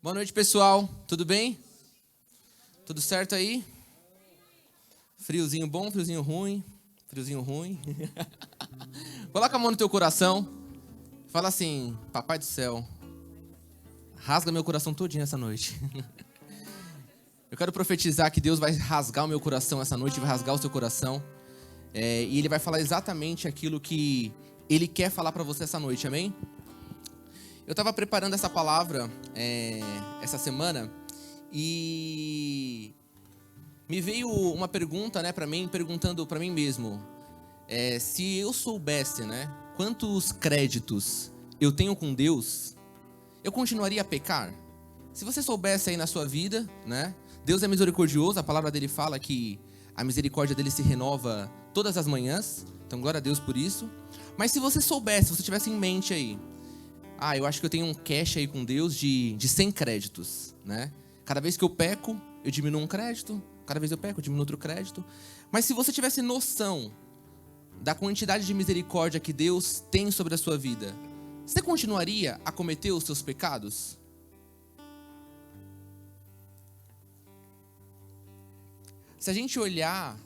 Boa noite, pessoal. Tudo bem? Tudo certo aí? Friozinho bom, friozinho ruim? Friozinho ruim. Coloca a mão no teu coração. Fala assim: Papai do céu, rasga meu coração todinho essa noite. Eu quero profetizar que Deus vai rasgar o meu coração essa noite, vai rasgar o seu coração. E Ele vai falar exatamente aquilo que Ele quer falar para você essa noite, amém? Eu estava preparando essa palavra essa semana e me veio uma pergunta, para mim, perguntando para mim mesmo, se eu soubesse, quantos créditos eu tenho com Deus, eu continuaria a pecar? Se você soubesse aí na sua vida, Deus é misericordioso, a palavra dele fala que a misericórdia dele se renova todas as manhãs, então glória a Deus por isso. Mas se você soubesse, se você tivesse em mente aí, eu acho que eu tenho um cash aí com Deus de 100 créditos, Cada vez que eu peco, eu diminuo um crédito. Cada vez eu peco, eu diminuo outro crédito. Mas se você tivesse noção da quantidade de misericórdia que Deus tem sobre a sua vida, você continuaria a cometer os seus pecados? Se a gente olhar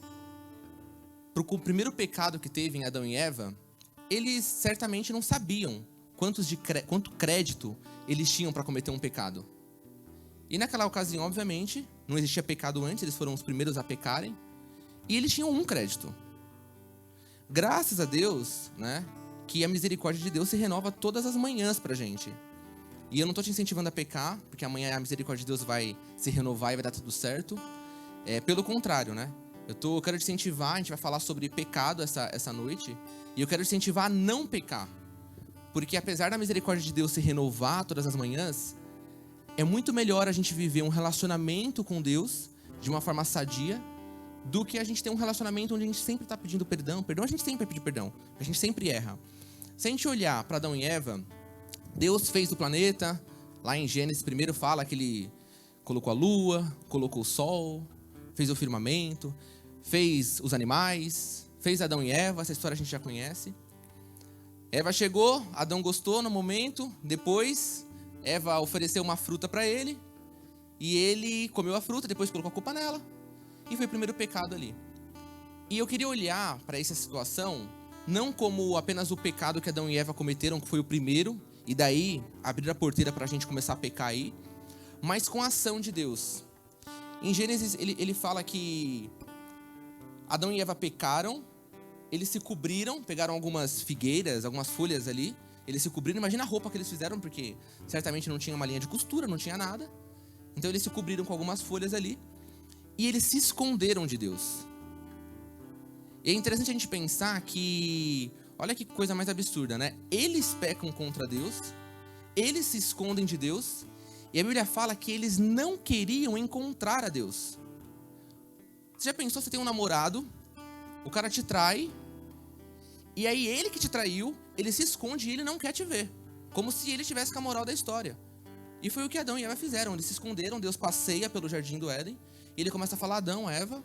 para o primeiro pecado que teve em Adão e Eva, eles certamente não sabiam quanto crédito eles tinham para cometer um pecado. E naquela ocasião, obviamente, não existia pecado antes, eles foram os primeiros a pecarem, e eles tinham um crédito. Graças a Deus, que a misericórdia de Deus se renova todas as manhãs pra gente. E eu não estou te incentivando a pecar, porque amanhã a misericórdia de Deus vai se renovar e vai dar tudo certo. Pelo contrário, eu quero te incentivar, a gente vai falar sobre pecado essa noite, e eu quero te incentivar a não pecar. Porque apesar da misericórdia de Deus se renovar todas as manhãs, é muito melhor a gente viver um relacionamento com Deus de uma forma sadia do que a gente ter um relacionamento onde a gente sempre está pedindo perdão. Perdão, a gente sempre pede perdão, a gente sempre erra. Se a gente olhar para Adão e Eva, Deus fez o planeta. Lá em Gênesis primeiro fala que Ele colocou a lua, colocou o sol, fez o firmamento, fez os animais, fez Adão e Eva. Essa história a gente já conhece. Eva chegou, Adão gostou no momento, depois Eva ofereceu uma fruta para ele, e ele comeu a fruta, depois colocou a culpa nela, e foi o primeiro pecado ali. E eu queria olhar para essa situação, não como apenas o pecado que Adão e Eva cometeram, que foi o primeiro, e daí abrir a porteira para a gente começar a pecar aí, mas com a ação de Deus. Em Gênesis ele fala que Adão e Eva pecaram, eles se cobriram, pegaram algumas figueiras, algumas folhas ali, eles se cobriram. Imagina a roupa que eles fizeram, porque certamente não tinha uma linha de costura, não tinha nada. Então eles se cobriram com algumas folhas ali e eles se esconderam de Deus. E é interessante a gente pensar que, olha que coisa mais absurda, Eles pecam contra Deus, eles se escondem de Deus, e a Bíblia fala que eles não queriam encontrar a Deus. Você já pensou, você tem um namorado, o cara te trai, e aí ele que te traiu, ele se esconde e ele não quer te ver. Como se ele tivesse com a moral da história. E foi o que Adão e Eva fizeram. Eles se esconderam, Deus passeia pelo jardim do Éden. E ele começa a falar: Adão, Eva.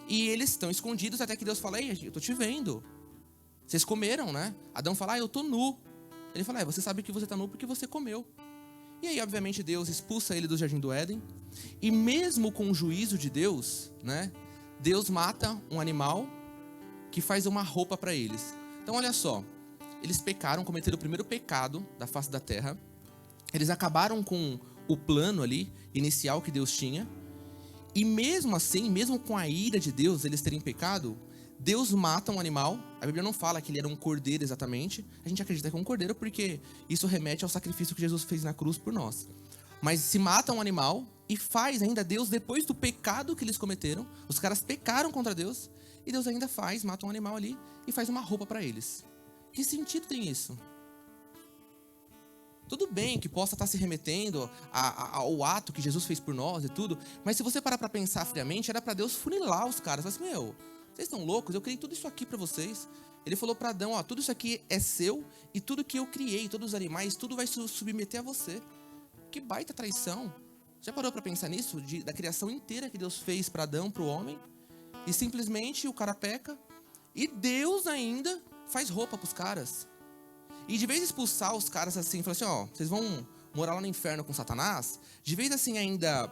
E eles estão escondidos até que Deus fala: Ei, eu tô te vendo. Vocês comeram, Adão fala: eu tô nu. Ele fala: você sabe que você tá nu porque você comeu. E aí, obviamente, Deus expulsa ele do jardim do Éden. E mesmo com o juízo de Deus, Deus mata um animal que faz uma roupa para eles. Então olha só, eles pecaram, cometeram o primeiro pecado da face da terra. Eles acabaram com o plano ali, inicial que Deus tinha. E mesmo assim, mesmo com a ira de Deus, eles terem pecado, Deus mata um animal. A Bíblia não fala que ele era um cordeiro exatamente. A gente acredita que é um cordeiro porque isso remete ao sacrifício que Jesus fez na cruz por nós. Mas se mata um animal e faz ainda Deus, depois do pecado que eles cometeram, os caras pecaram contra Deus, e Deus ainda mata um animal ali e faz uma roupa para eles. Que sentido tem isso? Tudo bem que possa estar se remetendo ao ato que Jesus fez por nós e tudo, mas se você parar para pensar friamente, era para Deus funilar os caras. Mas assim, vocês estão loucos? Eu criei tudo isso aqui para vocês. Ele falou para Adão: tudo isso aqui é seu, e tudo que eu criei, todos os animais, tudo vai se submeter a você. Que baita traição. Já parou para pensar nisso? Da criação inteira que Deus fez para Adão, para o homem? E simplesmente o cara peca, e Deus ainda faz roupa pros caras. E de vez em expulsar os caras assim, fala assim: vocês vão morar lá no inferno com Satanás, de vez assim ainda,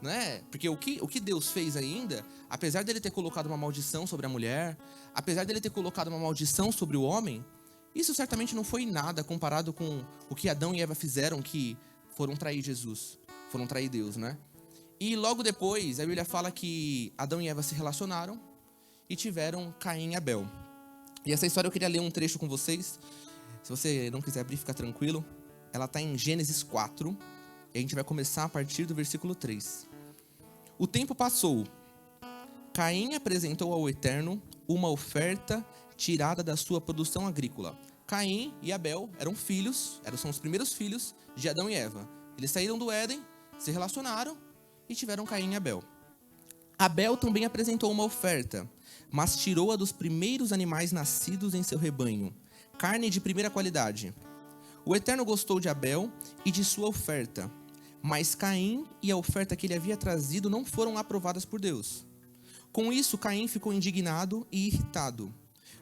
né? Porque o que Deus fez ainda, apesar dele ter colocado uma maldição sobre a mulher, apesar dele ter colocado uma maldição sobre o homem, isso certamente não foi nada comparado com o que Adão e Eva fizeram, que foram trair Jesus, foram trair Deus, né? E logo depois, a Bíblia fala que Adão e Eva se relacionaram e tiveram Caim e Abel. E essa história eu queria ler um trecho com vocês. Se você não quiser abrir, fica tranquilo. Ela está em Gênesis 4, e a gente vai começar a partir do versículo 3. O tempo passou. Caim apresentou ao Eterno uma oferta tirada da sua produção agrícola. Caim e Abel eram filhos, são os primeiros filhos de Adão e Eva. Eles saíram do Éden, se relacionaram e tiveram Caim e Abel. Abel também apresentou uma oferta, mas tirou-a dos primeiros animais nascidos em seu rebanho, carne de primeira qualidade. O Eterno gostou de Abel e de sua oferta, mas Caim e a oferta que ele havia trazido não foram aprovadas por Deus. Com isso, Caim ficou indignado e irritado.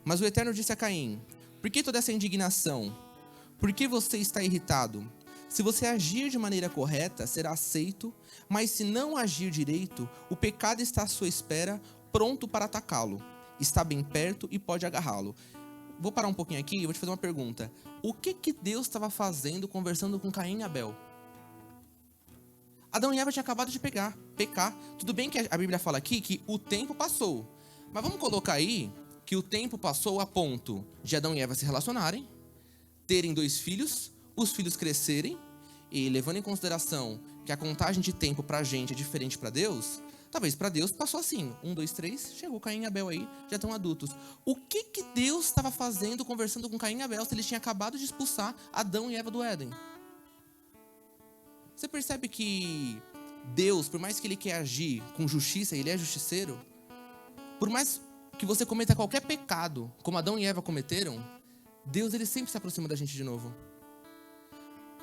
Mas o Eterno disse a Caim: por que toda essa indignação? Por que você está irritado? Se você agir de maneira correta, será aceito, mas se não agir direito, o pecado está à sua espera, pronto para atacá-lo. Está bem perto e pode agarrá-lo. Vou parar um pouquinho aqui e vou te fazer uma pergunta. O que Deus estava fazendo conversando com Caim e Abel? Adão e Eva tinham acabado de pecar. Tudo bem que a Bíblia fala aqui que o tempo passou. Mas vamos colocar aí que o tempo passou a ponto de Adão e Eva se relacionarem, terem 2 filhos, os filhos crescerem, e levando em consideração que a contagem de tempo pra gente é diferente pra Deus, talvez pra Deus passou assim, 1, 2, 3, chegou Caim e Abel aí, já estão adultos. O que Deus estava fazendo conversando com Caim e Abel se eles tinham acabado de expulsar Adão e Eva do Éden? Você percebe que Deus, por mais que ele quer agir com justiça, ele é justiceiro, por mais que você cometa qualquer pecado, como Adão e Eva cometeram, Deus ele sempre se aproxima da gente de novo.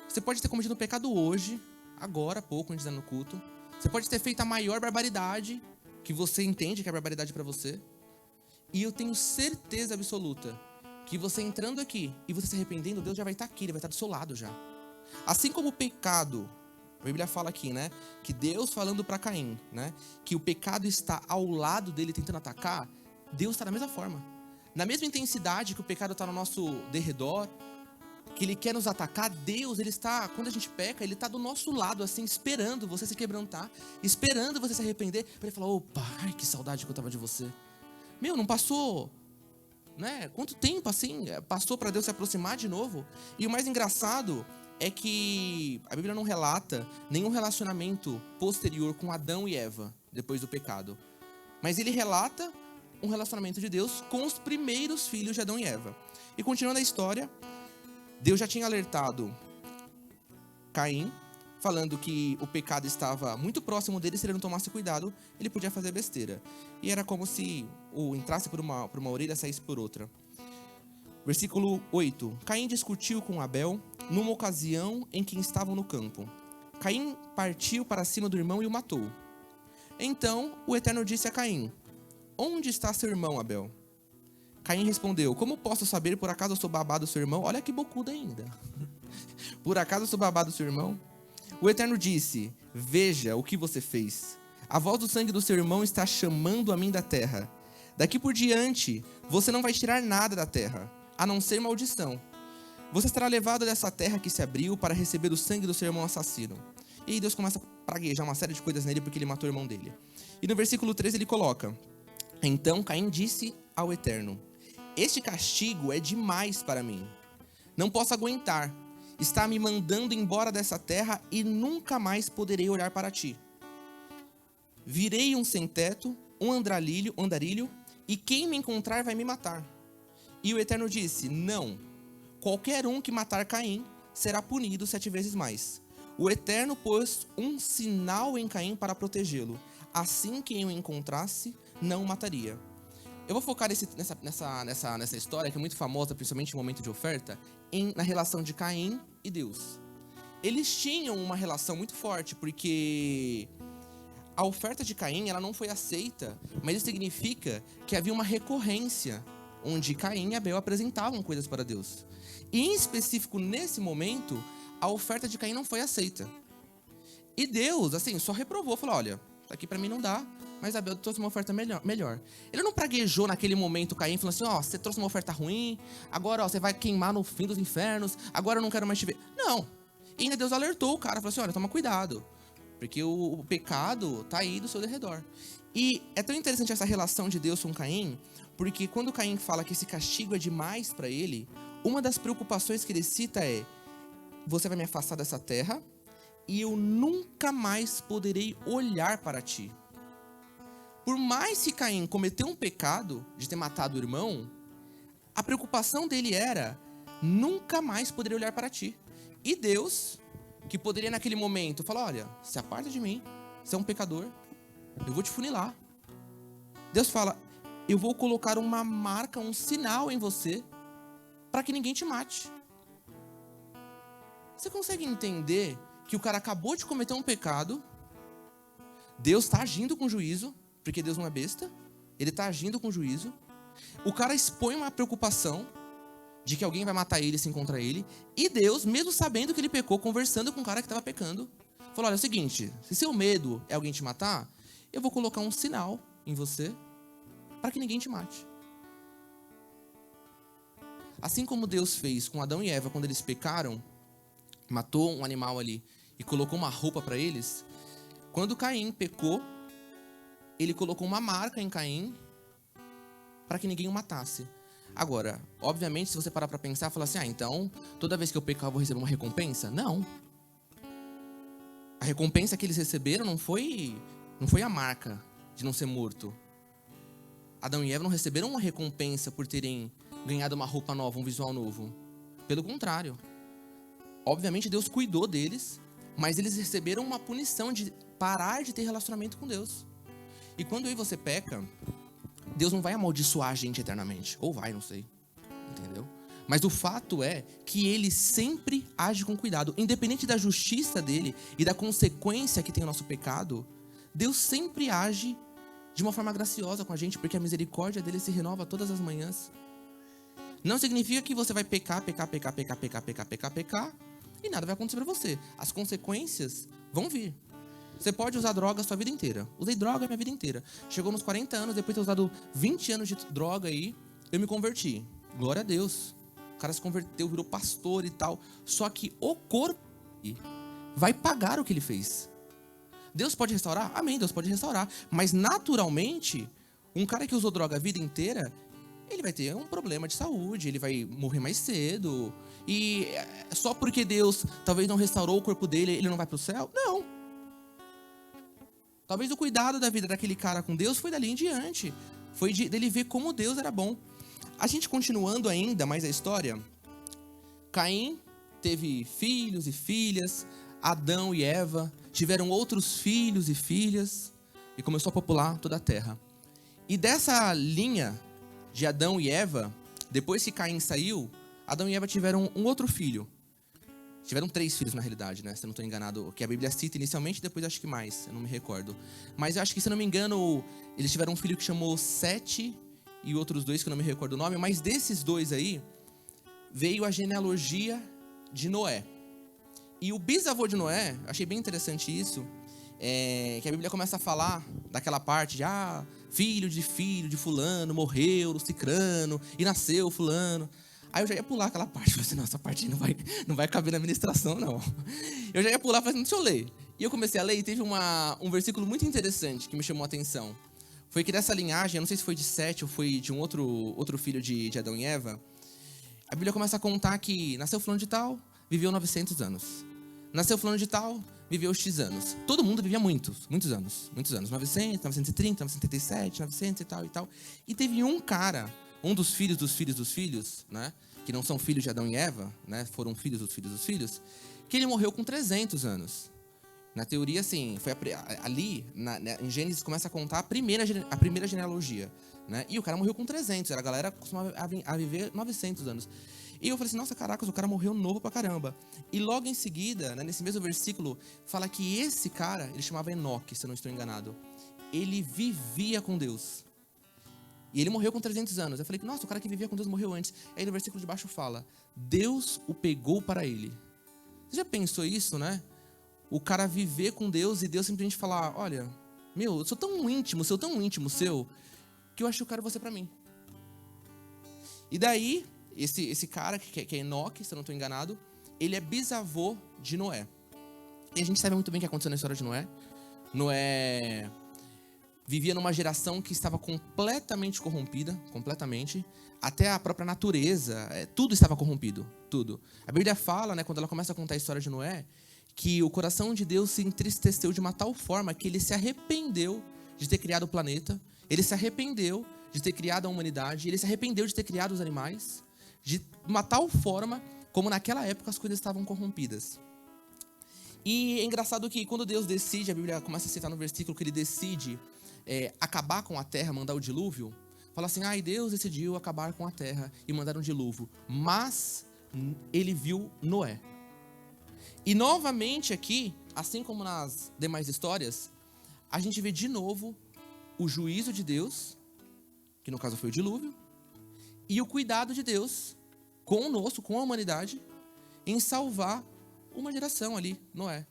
Você pode ter cometido um pecado hoje, agora, há pouco, antes de ir no culto. Você pode ter feito a maior barbaridade, que você entende que é barbaridade pra você. E eu tenho certeza absoluta que você entrando aqui e você se arrependendo, Deus já vai estar aqui, ele vai estar do seu lado já. Assim como o pecado, a Bíblia fala aqui, né? Que Deus falando pra Caim, né? Que o pecado está ao lado dele tentando atacar, Deus está da mesma forma. Na mesma intensidade que o pecado está no nosso derredor, que ele quer nos atacar, Deus, ele está, quando a gente peca, ele está do nosso lado, assim, esperando você se quebrantar, esperando você se arrepender, para ele falar: opa, ai, que saudade que eu tava de você. Meu, não passou, né? Quanto tempo, assim, passou para Deus se aproximar de novo? E o mais engraçado é que a Bíblia não relata nenhum relacionamento posterior com Adão e Eva, depois do pecado. Mas ele relata um relacionamento de Deus com os primeiros filhos de Adão e Eva. E continuando a história, Deus já tinha alertado Caim, falando que o pecado estava muito próximo dele, se ele não tomasse cuidado, ele podia fazer besteira. E era como se entrasse por uma orelha e saísse por outra. Versículo 8. Caim discutiu com Abel numa ocasião em que estavam no campo. Caim partiu para cima do irmão e o matou. Então o Eterno disse a Caim: onde está seu irmão, Abel? Caim respondeu: como posso saber? Por acaso eu sou babado do seu irmão? Olha que bocuda ainda. Por acaso eu sou babado do seu irmão? O Eterno disse: veja o que você fez. A voz do sangue do seu irmão está chamando a mim da terra. Daqui por diante, você não vai tirar nada da terra, a não ser maldição. Você será levado dessa terra que se abriu para receber o sangue do seu irmão assassino. E aí Deus começa a praguejar uma série de coisas nele porque ele matou o irmão dele. E no versículo 13 ele coloca: então Caim disse ao Eterno: este castigo é demais para mim. Não posso aguentar. Está me mandando embora dessa terra e nunca mais poderei olhar para ti. Virei um sem-teto, um andarilho, e quem me encontrar vai me matar. E o Eterno disse: não, qualquer um que matar Caim será punido 7 vezes mais. O Eterno pôs um sinal em Caim para protegê-lo. Assim quem o encontrasse não o mataria. Eu vou focar nessa história, que é muito famosa, principalmente no momento de oferta, na relação de Caim e Deus. Eles tinham uma relação muito forte, porque a oferta de Caim ela não foi aceita, mas isso significa que havia uma recorrência, onde Caim e Abel apresentavam coisas para Deus. E em específico, nesse momento, a oferta de Caim não foi aceita. E Deus, assim, só reprovou, falou, olha, aqui pra mim não dá, mas Abel trouxe uma oferta melhor. Ele não praguejou naquele momento Caim, falando assim, ó, você trouxe uma oferta ruim, agora, ó, você vai queimar no fim dos infernos, agora eu não quero mais te ver. Não. E ainda Deus alertou o cara, falou assim, olha, toma cuidado, porque o pecado tá aí do seu derredor. E é tão interessante essa relação de Deus com Caim, porque quando Caim fala que esse castigo é demais pra ele, uma das preocupações que ele cita é, você vai me afastar dessa terra, e eu nunca mais poderei olhar para ti. Por mais que Caim cometeu um pecado de ter matado o irmão, a preocupação dele era, nunca mais poderei olhar para ti. E Deus, que poderia naquele momento falar, olha, se aparta de mim, você é um pecador, eu vou te funilar. Deus fala, eu vou colocar uma marca, um sinal em você, para que ninguém te mate. Você consegue entender que o cara acabou de cometer um pecado, Deus está agindo com juízo, porque Deus não é besta, ele está agindo com juízo, o cara expõe uma preocupação de que alguém vai matar ele se encontrar ele, e Deus, mesmo sabendo que ele pecou, conversando com o cara que estava pecando, falou, olha, é o seguinte, se seu medo é alguém te matar, eu vou colocar um sinal em você, para que ninguém te mate. Assim como Deus fez com Adão e Eva quando eles pecaram, matou um animal ali e colocou uma roupa para eles, quando Caim pecou, ele colocou uma marca em Caim para que ninguém o matasse. Agora, obviamente, se você parar para pensar, falar assim, então, toda vez que eu pecar eu vou receber uma recompensa? Não. A recompensa que eles receberam não foi a marca de não ser morto. Adão e Eva não receberam uma recompensa por terem ganhado uma roupa nova, um visual novo. Pelo contrário. Obviamente, Deus cuidou deles, mas eles receberam uma punição de parar de ter relacionamento com Deus. E quando eu e você peca, Deus não vai amaldiçoar a gente eternamente. Ou vai, não sei. Entendeu? Mas o fato é que ele sempre age com cuidado. Independente da justiça dele e da consequência que tem o nosso pecado, Deus sempre age de uma forma graciosa com a gente, porque a misericórdia dele se renova todas as manhãs. Não significa que você vai pecar, e nada vai acontecer pra você. As consequências vão vir. Você pode usar droga a sua vida inteira. Usei droga a minha vida inteira. Chegou nos 40 anos, depois de ter usado 20 anos de droga aí, eu me converti. Glória a Deus. O cara se converteu, virou pastor e tal. Só que o corpo vai pagar o que ele fez. Deus pode restaurar? Amém, Deus pode restaurar. Mas naturalmente, um cara que usou droga a vida inteira, ele vai ter um problema de saúde, ele vai morrer mais cedo. E só porque Deus talvez não restaurou o corpo dele, ele não vai pro céu? Não. Talvez o cuidado da vida daquele cara com Deus foi dali em diante. Foi dele ver como Deus era bom. A gente continuando ainda mais a história, Caim teve filhos e filhas, Adão e Eva tiveram outros filhos e filhas, e começou a popular toda a terra. E dessa linha de Adão e Eva, depois que Caim saiu, Adão e Eva tiveram um outro filho. Tiveram 3 filhos na realidade, né? Se eu não estou enganado, que a Bíblia cita inicialmente, depois acho que mais, eu não me recordo. Mas eu acho que, se eu não me engano, eles tiveram um filho que chamou Sete e outros 2 que eu não me recordo o nome, mas desses 2 aí, veio a genealogia de Noé. E o bisavô de Noé, achei bem interessante isso, que a Bíblia começa a falar daquela parte de, filho de fulano, morreu no cicrano, e nasceu fulano. Aí eu já ia pular aquela parte, falei assim, não, essa parte não vai caber na ministração, não. Eu já ia pular, falei assim, deixa eu ler. E eu comecei a ler e teve um versículo muito interessante que me chamou a atenção. Foi que dessa linhagem, eu não sei se foi de Sete ou foi de um outro filho de Adão e Eva, a Bíblia começa a contar que nasceu fulano de tal, viveu 900 anos. Nasceu fulano de tal, viveu X anos. Todo mundo vivia muitos anos. 900, 930, 977, 900 e tal e tal. E teve um cara, um dos filhos, né? Que não são filhos de Adão e Eva, né? Foram filhos dos filhos, que ele morreu com 300 anos. Na teoria, assim, foi ali, em Gênesis, começa a contar a primeira genealogia, né? E o cara morreu com 300, a galera costumava a viver 900 anos. E eu falei assim, nossa, caracas, o cara morreu novo pra caramba. E logo em seguida, né, nesse mesmo versículo, fala que esse cara, ele chamava Enoque, se eu não estou enganado. Ele vivia com Deus. E ele morreu com 300 anos. Eu falei, nossa, o cara que vivia com Deus morreu antes. Aí no versículo de baixo fala, Deus o pegou para ele. Você já pensou isso, né? O cara viver com Deus e Deus simplesmente falar, olha, meu, eu sou tão íntimo seu, que eu acho que eu quero você pra mim. E daí, esse cara, que é Enoque, se eu não estou enganado, ele é bisavô de Noé. E a gente sabe muito bem o que aconteceu na história de Noé. Noé vivia numa geração que estava completamente corrompida, completamente. Até a própria natureza, tudo estava corrompido, tudo. A Bíblia fala, né, quando ela começa a contar a história de Noé, que o coração de Deus se entristeceu de uma tal forma que ele se arrependeu de ter criado o planeta, ele se arrependeu de ter criado a humanidade, ele se arrependeu de ter criado os animais, de uma tal forma como naquela época as coisas estavam corrompidas. E é engraçado que quando Deus decide, a Bíblia começa a citar no versículo que ele decide acabar com a terra, mandar o dilúvio, fala assim, Deus decidiu acabar com a terra e mandar um dilúvio, mas ele viu Noé. E novamente aqui, assim como nas demais histórias, a gente vê de novo o juízo de Deus, que no caso foi o dilúvio, e o cuidado de Deus conosco, com a humanidade, em salvar uma geração ali, Noé.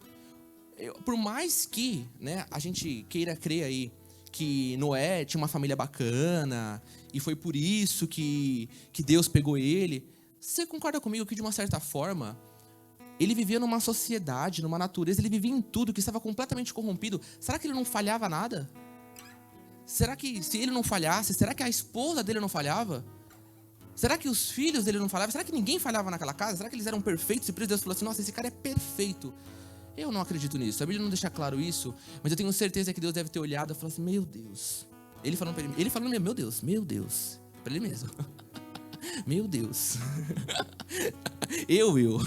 Por mais que, né, a gente queira crer aí que Noé tinha uma família bacana e foi por isso que Deus pegou ele, você concorda comigo que de uma certa forma ele vivia numa sociedade, numa natureza, ele vivia em tudo que estava completamente corrompido? Será que ele não falhava nada? Será que se ele não falhasse, será que a esposa dele não falhava? Será que os filhos dele não falhavam? Será que ninguém falhava naquela casa? Será que eles eram perfeitos? E por isso Deus falou assim, nossa, esse cara é perfeito. Eu não acredito nisso. A Bíblia não deixa claro isso, mas eu tenho certeza que Deus deve ter olhado e falado assim, meu Deus. Ele falando, meu Deus, pra ele mesmo. Meu Deus. Eu.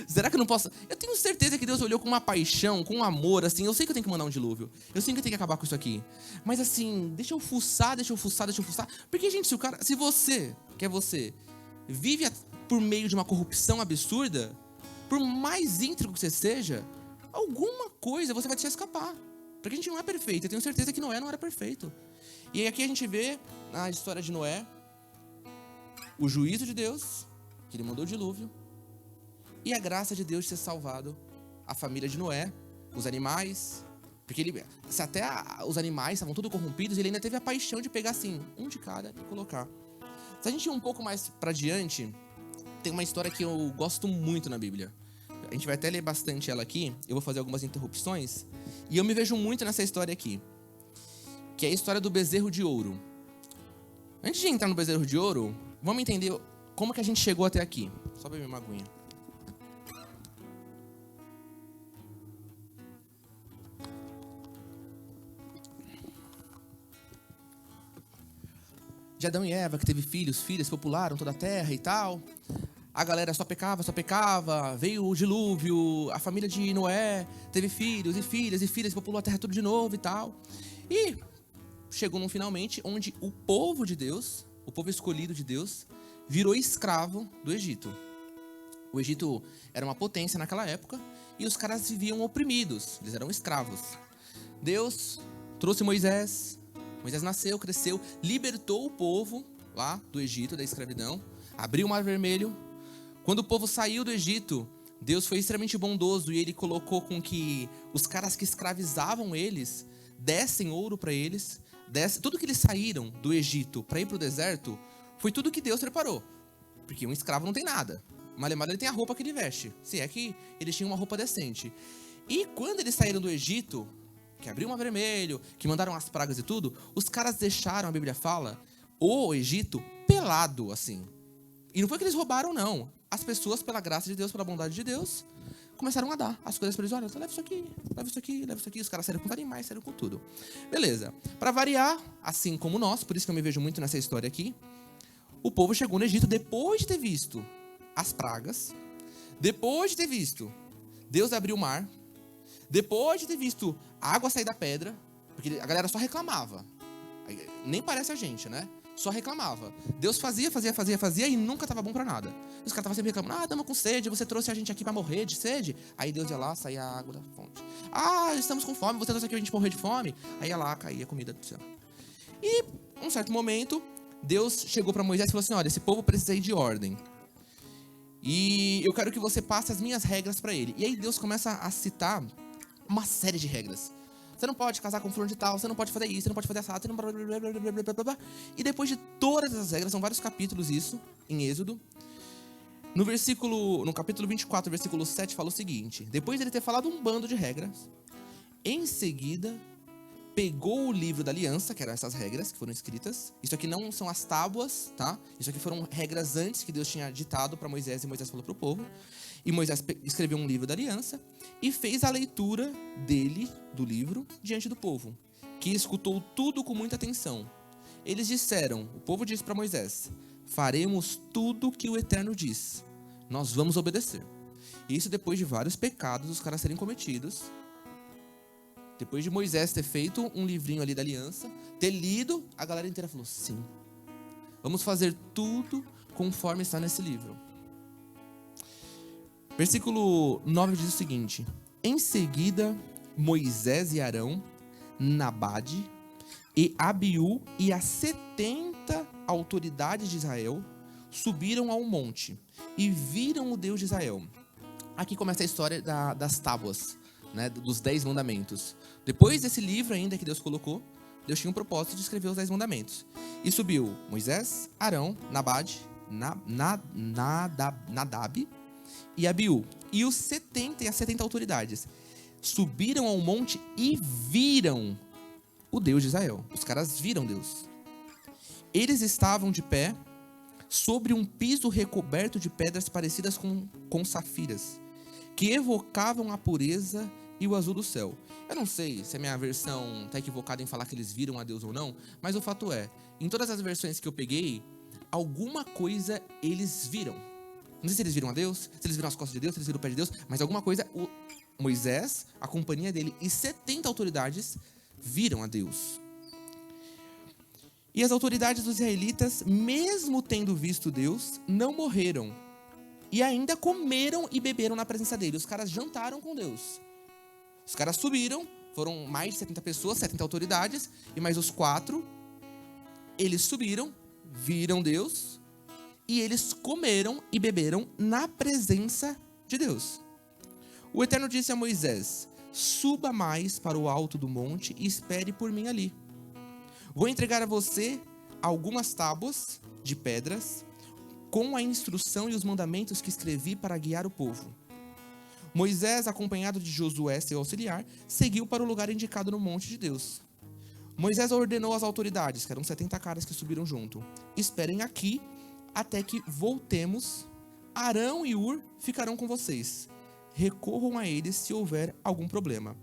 Será que eu não posso? Eu tenho certeza que Deus olhou com uma paixão, com um amor, assim, eu sei que eu tenho que mandar um dilúvio. Eu sei que eu tenho que acabar com isso aqui. Mas assim, deixa eu fuçar. Porque, gente, se você, vive por meio de uma corrupção absurda, por mais íntegro que você seja, alguma coisa você vai deixar escapar. Porque a gente não é perfeito. Eu tenho certeza que Noé não era perfeito. E aí aqui a gente vê na história de Noé o juízo de Deus, que ele mandou o dilúvio, e a graça de Deus de ter salvado a família de Noé, os animais, porque se até os animais estavam todos corrompidos, ele ainda teve a paixão de pegar assim, um de cada e colocar. Se a gente ir um pouco mais pra diante, tem uma história que eu gosto muito na Bíblia. A gente vai até ler bastante ela aqui, eu vou fazer algumas interrupções, e eu me vejo muito nessa história aqui, que é a história do bezerro de ouro. Antes de entrar no bezerro de ouro, vamos entender como que a gente chegou até aqui. Só beber uma aguinha. De Adão e Eva, que teve filhos popularam toda a terra e tal. A galera só pecava, veio o dilúvio, a família de Noé teve filhos e filhas, populou a terra tudo de novo e tal. E chegou num finalmente onde o povo de Deus, o povo escolhido de Deus, virou escravo do Egito. O Egito era uma potência naquela época e os caras viviam oprimidos, eles eram escravos. Deus trouxe Moisés nasceu, cresceu, libertou o povo lá do Egito, da escravidão, abriu o Mar Vermelho. Quando o povo saiu do Egito, Deus foi extremamente bondoso e ele colocou com que os caras que escravizavam eles dessem ouro para eles. Tudo que eles saíram do Egito para ir para o deserto foi tudo que Deus preparou. Porque um escravo não tem nada. Malemar ele tem a roupa que ele veste. Se é que eles tinham uma roupa decente. E quando eles saíram do Egito, que abriu o Mar Vermelho, que mandaram as pragas e tudo, os caras deixaram, a Bíblia fala, o Egito pelado, assim. E não foi que eles roubaram, não. As pessoas, pela graça de Deus, pela bondade de Deus, começaram a dar as coisas para eles. Olha, leva isso aqui, leva isso aqui, leva isso aqui. Os caras saíram com os animais, saíram com tudo. Beleza. Para variar, assim como nós, por isso que eu me vejo muito nessa história aqui, o povo chegou no Egito depois de ter visto as pragas, depois de ter visto Deus abrir o mar, depois de ter visto a água sair da pedra, porque a galera só reclamava. Nem parece a gente, né? Só reclamava. Deus fazia e nunca tava bom pra nada. Os caras estavam sempre reclamando, estamos com sede, você trouxe a gente aqui pra morrer de sede. Aí Deus ia lá, saía a água da fonte. Estamos com fome, você trouxe aqui a gente morrer de fome. Aí ia lá, caía a comida do céu. E, um certo momento, Deus chegou pra Moisés e falou assim, olha, esse povo precisa ir de ordem. E eu quero que você passe as minhas regras para ele. E aí Deus começa a citar uma série de regras. Você não pode casar com fulano de tal, você não pode fazer isso, você não pode fazer essa, você não pode... E depois de todas essas regras, são vários capítulos isso, em Êxodo. No capítulo 24, versículo 7, fala o seguinte: depois de ele ter falado um bando de regras, em seguida, pegou o livro da aliança, que eram essas regras que foram escritas. Isso aqui não são as tábuas, tá? Isso aqui foram regras antes que Deus tinha ditado para Moisés, e Moisés falou para o povo. E Moisés escreveu um livro da aliança e fez a leitura do livro, diante do povo, que escutou tudo com muita atenção. Eles disseram, o povo disse para Moisés: faremos tudo que o Eterno diz, nós vamos obedecer. Isso depois de vários pecados os caras serem cometidos. Depois de Moisés ter feito um livrinho ali da aliança, ter lido, a galera inteira falou: sim, vamos fazer tudo conforme está nesse livro. Versículo 9 diz o seguinte: em seguida, Moisés e Arão, Nabade e Abiú e as 70 autoridades de Israel subiram ao monte e viram o Deus de Israel. Aqui começa a história das tábuas, né, dos 10 mandamentos. Depois desse livro ainda que Deus colocou, Deus tinha um propósito de escrever os 10 mandamentos. E subiu Moisés, Arão, Nabade, Nadab e Abiú. E as 70 autoridades subiram ao monte e viram o Deus de Israel. Os caras viram Deus. Eles estavam de pé sobre um piso recoberto de pedras parecidas com safiras, que evocavam a pureza e o azul do céu. Eu não sei se a minha versão está equivocada em falar que eles viram a Deus ou não, mas o fato é, em todas as versões que eu peguei, alguma coisa eles viram. Não sei se eles viram a Deus, se eles viram as costas de Deus, se eles viram o pé de Deus, mas alguma coisa, Moisés, a companhia dele e 70 autoridades viram a Deus. E as autoridades dos israelitas, mesmo tendo visto Deus, não morreram. E ainda comeram e beberam na presença dele. Os caras jantaram com Deus. Os caras subiram, foram mais de 70 pessoas, 70 autoridades, e mais os 4, eles subiram, viram Deus, e eles comeram e beberam na presença de Deus. O Eterno disse a Moisés: suba mais para o alto do monte e espere por mim ali. Vou entregar a você algumas tábuas de pedras, com a instrução e os mandamentos que escrevi para guiar o povo. Moisés, acompanhado de Josué, seu auxiliar, seguiu para o lugar indicado no monte de Deus. Moisés ordenou às autoridades, que eram 70 caras que subiram junto: esperem aqui até que voltemos. Arão e Hur ficarão com vocês. Recorram a eles se houver algum problema.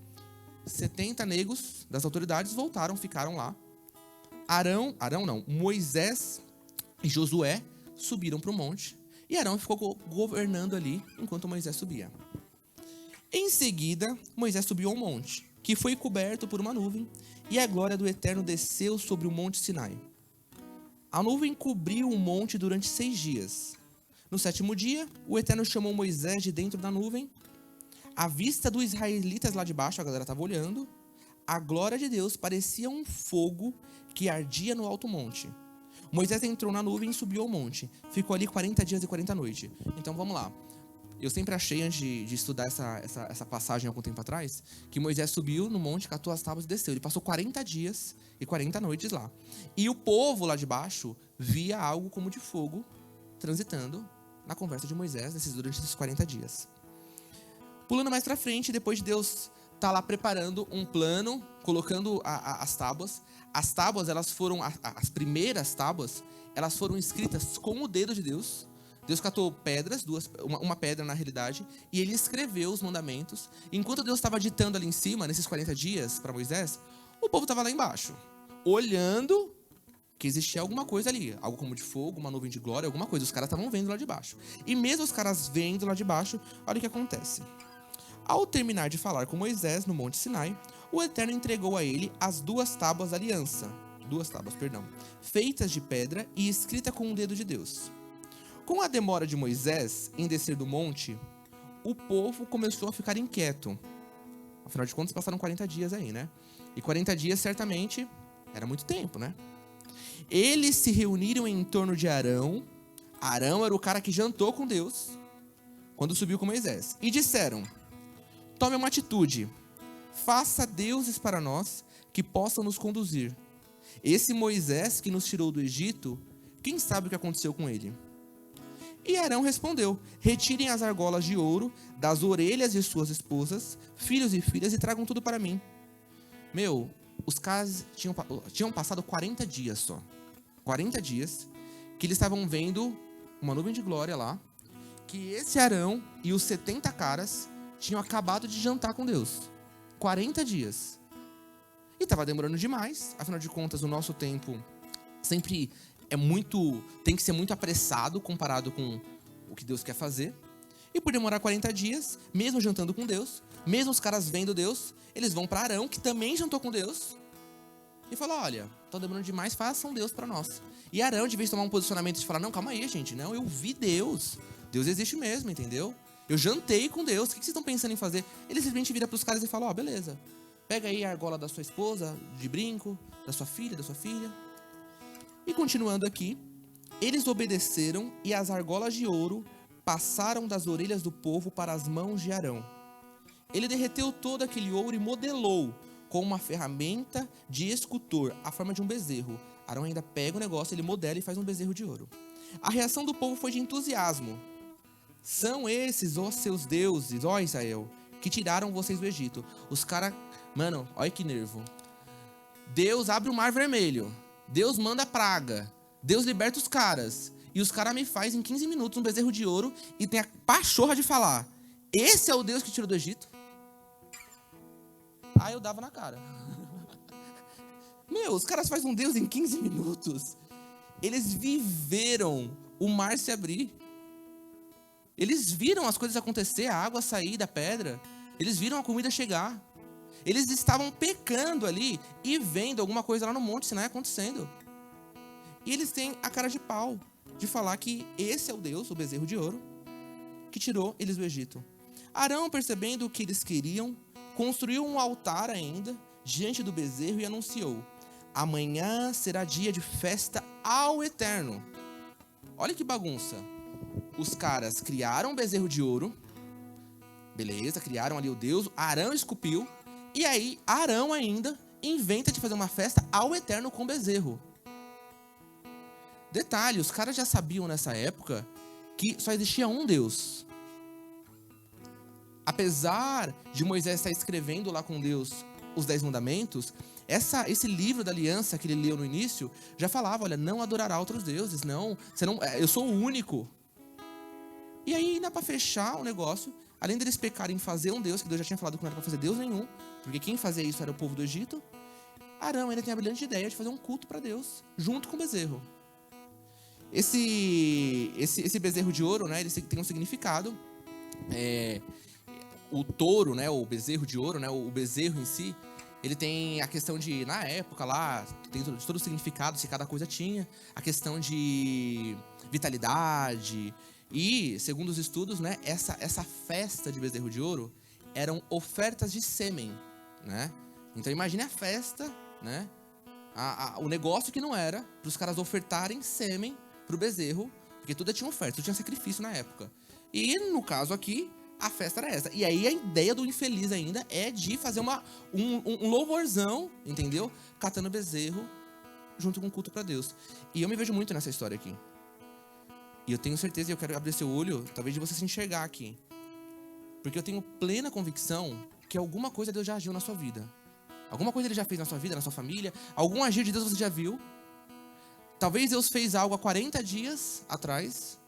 70 negros das autoridades voltaram, ficaram lá. Moisés e Josué subiram para o monte, e Arão ficou governando ali enquanto Moisés subia. Em seguida, Moisés subiu ao monte, que foi coberto por uma nuvem, e a glória do Eterno desceu sobre o monte Sinai. A nuvem cobriu o monte durante 6 dias. No 7º dia, o Eterno chamou Moisés de dentro da nuvem. À vista dos israelitas lá de baixo, a galera estava olhando, a glória de Deus parecia um fogo que ardia no alto monte. Moisés entrou na nuvem e subiu ao monte. Ficou ali 40 dias e 40 noites. Então vamos lá. Eu sempre achei, antes de estudar essa passagem algum tempo atrás, que Moisés subiu no monte, catou as tábuas e desceu. Ele passou 40 dias e 40 noites lá. E o povo lá de baixo via algo como de fogo transitando na conversa de Moisés durante esses 40 dias. Pulando mais pra frente, depois de Deus tá lá preparando um plano, colocando as tábuas. As tábuas, elas foram, as primeiras tábuas, elas foram escritas com o dedo de Deus. Deus catou pedras, uma pedra na realidade, e ele escreveu os mandamentos. Enquanto Deus estava ditando ali em cima, nesses 40 dias para Moisés, o povo estava lá embaixo, olhando que existia alguma coisa ali, algo como de fogo, uma nuvem de glória, alguma coisa. Os caras estavam vendo lá de baixo. E mesmo os caras vendo lá de baixo, olha o que acontece. Ao terminar de falar com Moisés no Monte Sinai, o Eterno entregou a ele as 2 tábuas da aliança, feitas de pedra e escrita com o dedo de Deus. Com a demora de Moisés em descer do monte, o povo começou a ficar inquieto. Afinal de contas, passaram 40 dias aí, né? E 40 dias, certamente, era muito tempo, né? Eles se reuniram em torno de Arão. Arão era o cara que jantou com Deus. quando subiu com Moisés. E disseram: tome uma atitude, faça deuses para nós que possam nos conduzir. Esse Moisés que nos tirou do Egito, quem sabe o que aconteceu com ele? E Arão respondeu: retirem as argolas de ouro das orelhas de suas esposas, filhos e filhas, e tragam tudo para mim. Os caras tinham passado 40 dias só. 40 dias que eles estavam vendo uma nuvem de glória lá, que esse Arão e os 70 caras tinham acabado de jantar com Deus. 40 dias. E estava demorando demais, afinal de contas, o nosso tempo sempre tem que ser muito apressado comparado com o que Deus quer fazer. E por demorar 40 dias, mesmo jantando com Deus, mesmo os caras vendo Deus, eles vão para Arão, que também jantou com Deus, e falam: olha, tá demorando demais, façam Deus para nós. E Arão, de vez de tomar um posicionamento de falar: não, calma aí, gente, não, eu vi Deus. Deus existe mesmo, entendeu? Eu jantei com Deus, o que vocês estão pensando em fazer? Ele simplesmente vira para os caras e fala: ó, beleza, pega aí a argola da sua esposa, de brinco, da sua filha. E continuando aqui, eles obedeceram e as argolas de ouro passaram das orelhas do povo para as mãos de Arão. Ele derreteu todo aquele ouro e modelou com uma ferramenta de escultor a forma de um bezerro. Arão ainda pega o negócio, ele modela e faz um bezerro de ouro. A reação do povo foi de entusiasmo. São esses os seus deuses, ó Israel, que tiraram vocês do Egito. Os caras, mano, olha que nervo. Deus abre o mar vermelho. Deus manda praga. Deus liberta os caras. E os caras me fazem em 15 minutos um bezerro de ouro e tem a pachorra de falar: esse é o Deus que tirou do Egito? Aí eu dava na cara. Os caras fazem um Deus em 15 minutos. Eles viveram o mar se abrir. Eles viram as coisas acontecer, a água sair da pedra. Eles viram a comida chegar. Eles estavam pecando ali e vendo alguma coisa lá no Monte Sinai acontecendo. E eles têm a cara de pau de falar que esse é o Deus, o bezerro de ouro, que tirou eles do Egito. Arão, percebendo o que eles queriam, construiu um altar ainda diante do bezerro e anunciou: amanhã será dia de festa ao Eterno. Olha que bagunça. Os caras criaram um bezerro de ouro. Beleza, criaram ali o Deus. Arão esculpiu. E aí, Arão ainda inventa de fazer uma festa ao Eterno com bezerro. Detalhe, os caras já sabiam nessa época que só existia um Deus. Apesar de Moisés estar escrevendo lá com Deus os 10 mandamentos, esse livro da aliança que ele leu no início já falava: olha, não adorará outros deuses, eu sou o único. E aí, ainda para fechar o negócio, além deles pecarem em fazer um Deus, que Deus já tinha falado que não era para fazer Deus nenhum, porque quem fazia isso era o povo do Egito, Arão ainda tem a brilhante ideia de fazer um culto para Deus, junto com o bezerro. Esse bezerro de ouro, né, ele tem um significado. O touro, né, o bezerro de ouro, né, o bezerro em si, ele tem a questão de, na época lá, tem todo o significado que cada coisa tinha, a questão de vitalidade. E, segundo os estudos, né, essa festa de bezerro de ouro eram ofertas de sêmen, né? Então imagine a festa, né? O negócio que não era para os caras ofertarem sêmen pro bezerro, porque tudo tinha oferta, tudo tinha sacrifício na época. E no caso aqui, a festa era essa. E aí a ideia do infeliz ainda é de fazer um louvorzão, entendeu? Catando bezerro junto com o culto para Deus. E eu me vejo muito nessa história aqui. E eu tenho certeza, e eu quero abrir seu olho, talvez de você se enxergar aqui. Porque eu tenho plena convicção que alguma coisa Deus já agiu na sua vida. Alguma coisa Ele já fez na sua vida, na sua família. Algum agir de Deus você já viu. Talvez Deus fez algo há 40 dias atrás.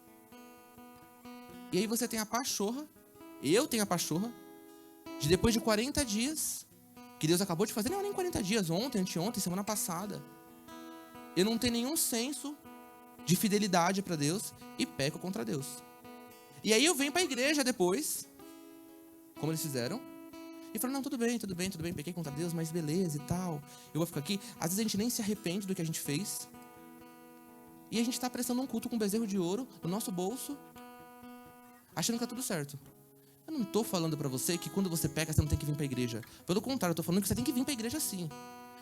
E aí você tem a pachorra, eu tenho a pachorra, de depois de 40 dias, que Deus acabou de fazer, não, nem 40 dias, ontem, anteontem, semana passada. Eu não tenho nenhum senso de fidelidade para Deus e peco contra Deus. E aí eu venho para a igreja depois, como eles fizeram, e falo: não, tudo bem, pequei contra Deus, mas beleza e tal, eu vou ficar aqui. Às vezes a gente nem se arrepende do que a gente fez, e a gente está prestando um culto com um bezerro de ouro no nosso bolso, achando que tá tudo certo. Eu não estou falando para você que quando você peca você não tem que vir para a igreja. Pelo contrário, eu estou falando que você tem que vir para a igreja sim.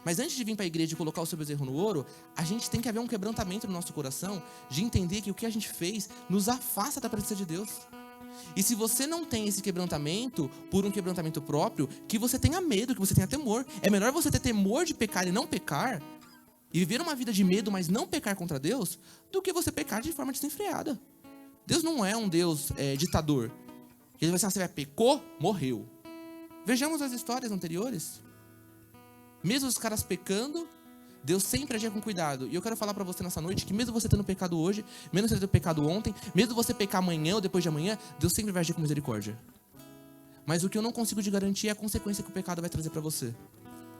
Mas antes de vir para a igreja e colocar o seu bezerro no ouro, a gente tem que haver um quebrantamento no nosso coração de entender que o que a gente fez nos afasta da presença de Deus. E se você não tem esse quebrantamento, por um quebrantamento próprio, que você tenha medo, que você tenha temor. É melhor você ter temor de pecar e não pecar, e viver uma vida de medo, mas não pecar contra Deus, do que você pecar de forma desenfreada. Deus não é um Deus ditador. Ele vai dizer, você vai pecou, morreu. Vejamos as histórias anteriores. Mesmo os caras pecando, Deus sempre agia com cuidado. E eu quero falar pra você nessa noite que mesmo você tendo pecado hoje, mesmo você tendo pecado ontem, mesmo você pecar amanhã ou depois de amanhã, Deus sempre vai agir com misericórdia. Mas o que eu não consigo te garantir é a consequência que o pecado vai trazer pra você.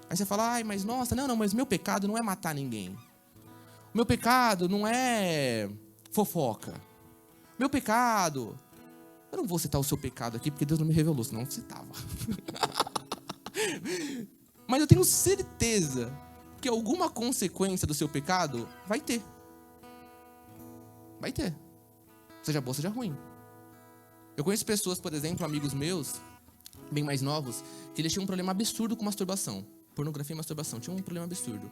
Aí você fala, ai, mas nossa, não, mas meu pecado não é matar ninguém. O meu pecado não é fofoca. Meu pecado... Eu não vou citar o seu pecado aqui, porque Deus não me revelou, senão eu citava. Mas eu tenho certeza que alguma consequência do seu pecado vai ter. Vai ter. Seja boa, seja ruim. Eu conheço pessoas, por exemplo, amigos meus, bem mais novos, que eles tinham um problema absurdo com masturbação. Pornografia e masturbação. Tinha um problema absurdo.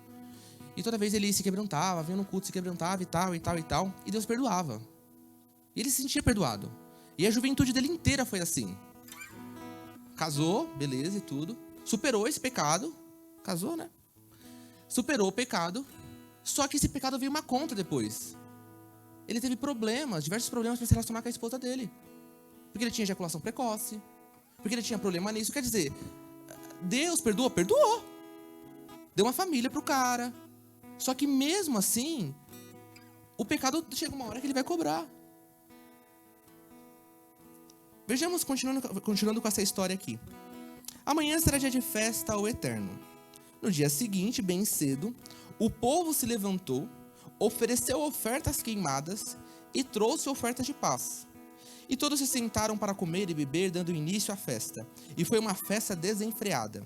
E toda vez ele se quebrantava, vinha no culto, se quebrantava e tal, e tal, e tal. E Deus perdoava. E ele se sentia perdoado. E a juventude dele inteira foi assim. Casou, beleza e tudo. Superou esse pecado. Casou, né? Superou o pecado. Só que esse pecado veio uma conta depois. Ele teve problemas, diversos problemas para se relacionar com a esposa dele. Porque ele tinha ejaculação precoce. Porque ele tinha problema nisso. Quer dizer, Deus perdoou? Perdoou. Deu uma família pro cara. Só que mesmo assim, o pecado chega uma hora que ele vai cobrar. Vejamos, continuando com essa história aqui. Amanhã será dia de festa ao Eterno. No dia seguinte, bem cedo, o povo se levantou, ofereceu ofertas queimadas e trouxe ofertas de paz. E todos se sentaram para comer e beber, dando início à festa. E foi uma festa desenfreada.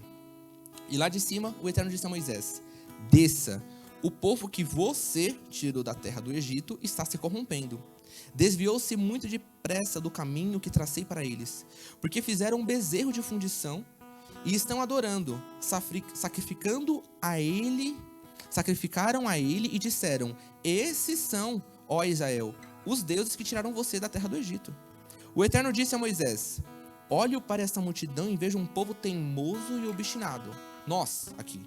E lá de cima, o Eterno disse a Moisés: desça, o povo que você tirou da terra do Egito está se corrompendo. Desviou-se muito depressa do caminho que tracei para eles, porque fizeram um bezerro de fundição e estão adorando, sacrificaram a ele e disseram: esses são, ó Israel, os deuses que tiraram você da terra do Egito. O Eterno disse a Moisés: olho para esta multidão e vejo um povo teimoso e obstinado. Nós, aqui.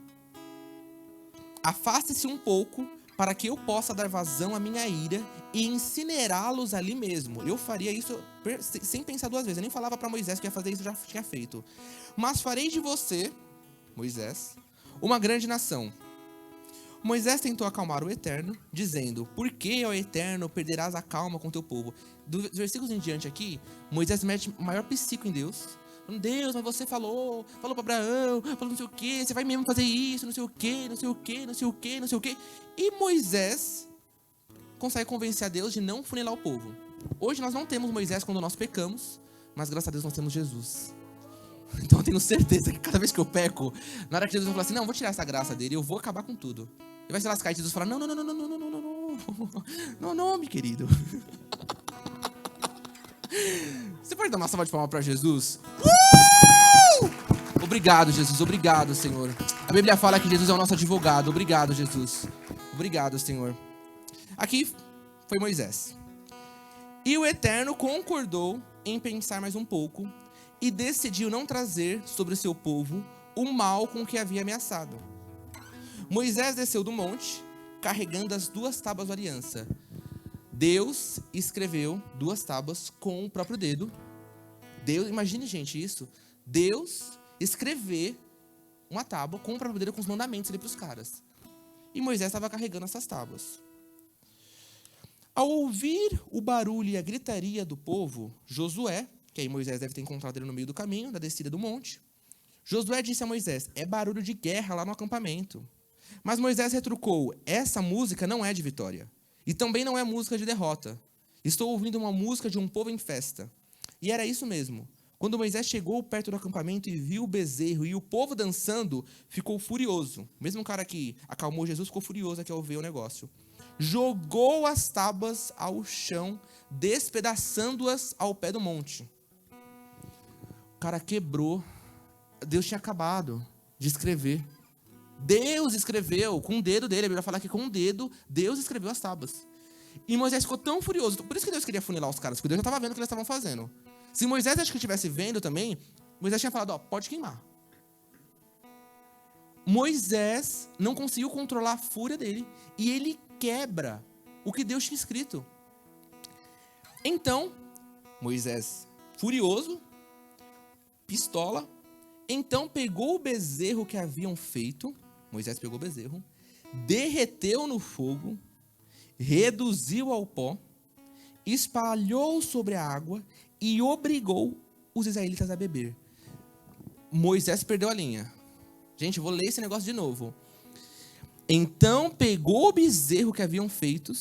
Afaste-se um pouco, para que eu possa dar vazão à minha ira e incinerá-los ali mesmo. Eu faria isso sem pensar duas vezes. Eu nem falava para Moisés que ia fazer isso, já tinha feito. Mas farei de você, Moisés, uma grande nação. Moisés tentou acalmar o Eterno, dizendo: por que, ó Eterno, perderás a calma com teu povo? Dos versículos em diante aqui, Moisés mete o maior psico em Deus. Deus, mas você falou para Abraão, falou não sei o que, você vai mesmo fazer isso, não sei o que, não sei o que, não sei o que, não sei o que. E Moisés consegue convencer a Deus de não funilar o povo. Hoje nós não temos Moisés quando nós pecamos, mas graças a Deus nós temos Jesus. Então eu tenho certeza que cada vez que eu peco, na hora que Jesus vai falar assim, não, vou tirar essa graça dele, eu vou acabar com tudo. Ele vai se lascar e Jesus fala, não, meu querido. Você pode dar uma salva de palmas para Jesus? Obrigado, Jesus. Obrigado, Senhor. A Bíblia fala que Jesus é o nosso advogado. Obrigado, Jesus. Obrigado, Senhor. Aqui foi Moisés. E o Eterno concordou em pensar mais um pouco e decidiu não trazer sobre o seu povo o mal com que havia ameaçado. Moisés desceu do monte, carregando as 2 tábuas da aliança. Deus escreveu 2 tábuas com o próprio dedo. Deus, imagine, gente, isso. Deus escrever uma tábua com o próprio dedo com os mandamentos ali para os caras. E Moisés estava carregando essas tábuas. Ao ouvir o barulho e a gritaria do povo, Josué, que aí Moisés deve ter encontrado ele no meio do caminho, da descida do monte, Josué disse a Moisés: é barulho de guerra lá no acampamento. Mas Moisés retrucou: essa música não é de vitória. E também não é música de derrota. Estou ouvindo uma música de um povo em festa. E era isso mesmo. Quando Moisés chegou perto do acampamento e viu o bezerro e o povo dançando, ficou furioso. O mesmo cara que acalmou Jesus ficou furioso aqui ao ver o negócio. Jogou as tábuas ao chão, despedaçando-as ao pé do monte. O cara quebrou. Deus tinha acabado de escrever. Deus escreveu com o dedo dele. A Bíblia fala que com o dedo, Deus escreveu as tábuas. E Moisés ficou tão furioso. Por isso que Deus queria funilar os caras, porque Deus já estava vendo o que eles estavam fazendo. Se Moisés acho que estivesse vendo também, Moisés tinha falado, ó, pode queimar. Moisés não conseguiu controlar a fúria dele e ele quebra o que Deus tinha escrito. Então, Moisés, furioso, pistola, então pegou o bezerro que haviam feito, Moisés pegou o bezerro, derreteu no fogo, reduziu ao pó, espalhou sobre a água e obrigou os israelitas a beber. Moisés perdeu a linha. Gente, eu vou ler esse negócio de novo. Então pegou o bezerro que haviam feito,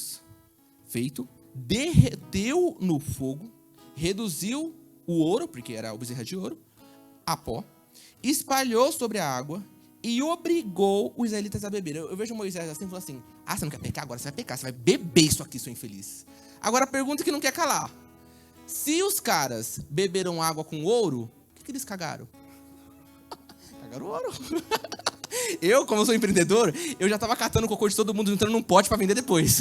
derreteu no fogo, reduziu o ouro, porque era o bezerro de ouro, a pó, espalhou sobre a água e obrigou os israelitas a beber. Eu vejo Moisés assim, falando assim, você não quer pecar? Agora você vai pecar, você vai beber isso aqui, seu infeliz. Agora a pergunta que não quer calar. Se os caras beberam água com ouro, o que eles cagaram? Cagaram ouro. Eu, como sou empreendedor, eu já tava catando o cocô de todo mundo, juntando num pote pra vender depois.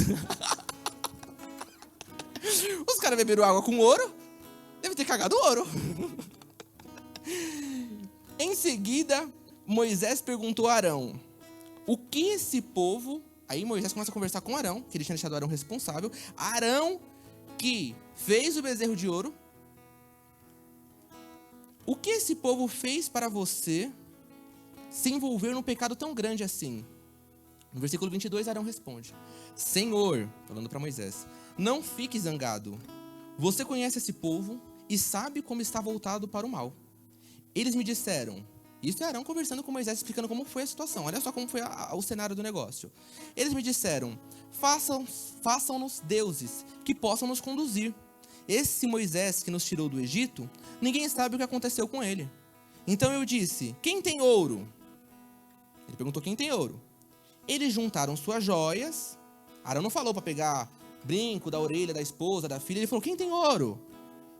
Os caras beberam água com ouro, deve ter cagado ouro. Em seguida, Moisés perguntou a Arão, o que esse povo... Aí Moisés começa a conversar com Arão, que ele tinha deixado Arão responsável. Arão, que fez o bezerro de ouro. O que esse povo fez para você se envolver num pecado tão grande assim? No versículo 22, Arão responde, Senhor, falando para Moisés, não fique zangado. Você conhece esse povo e sabe como está voltado para o mal. Eles me disseram... Isso é Arão conversando com Moisés, explicando como foi a situação. Olha só como foi o cenário do negócio. Eles me disseram, façam-nos deuses que possam nos conduzir. Esse Moisés que nos tirou do Egito, ninguém sabe o que aconteceu com ele. Então eu disse, quem tem ouro? Ele perguntou quem tem ouro. Eles juntaram suas joias. Arão não falou para pegar brinco da orelha da esposa, da filha. Ele falou, quem tem ouro?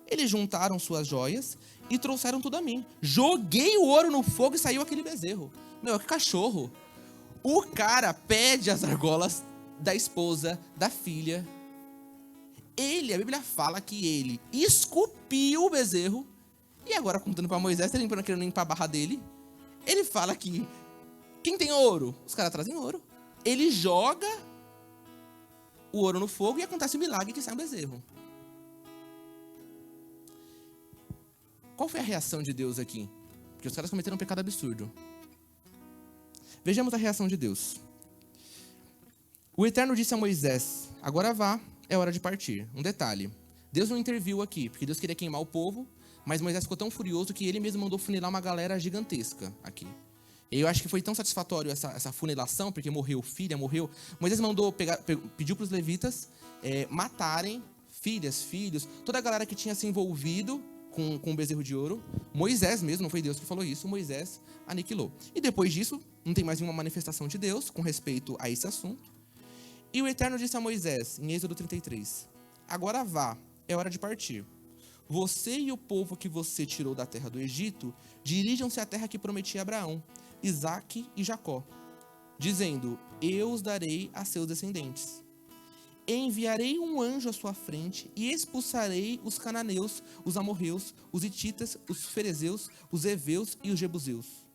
Eles juntaram suas joias e trouxeram tudo a mim. Joguei o ouro no fogo e saiu aquele bezerro. Meu, que cachorro. O cara pede as argolas da esposa, da filha. A Bíblia fala que ele esculpiu o bezerro. E agora, contando para Moisés, querendo limpar a barra dele. Ele fala que quem tem ouro? Os caras trazem ouro. Ele joga o ouro no fogo e acontece um milagre que sai um bezerro. Qual foi a reação de Deus aqui? Porque os caras cometeram um pecado absurdo. Vejamos a reação de Deus. O Eterno disse a Moisés, agora vá, é hora de partir. Um detalhe, Deus não interviu aqui, porque Deus queria queimar o povo, mas Moisés ficou tão furioso que ele mesmo mandou funilar uma galera gigantesca aqui. E eu acho que foi tão satisfatório essa funilação, porque morreu filha, morreu... Moisés pediu para os levitas matarem filhas, filhos, toda a galera que tinha se envolvido com o bezerro de ouro. Moisés mesmo, não foi Deus que falou isso, Moisés aniquilou. E depois disso, não tem mais nenhuma manifestação de Deus com respeito a esse assunto. E o Eterno disse a Moisés, em Êxodo 33, agora vá, é hora de partir. Você e o povo que você tirou da terra do Egito, dirijam-se à terra que prometi a Abraão, Isaque e Jacó, dizendo, eu os darei a seus descendentes. Enviarei um anjo à sua frente e expulsarei os cananeus, os amorreus, os hititas, os ferezeus, os heveus e os jebuseus.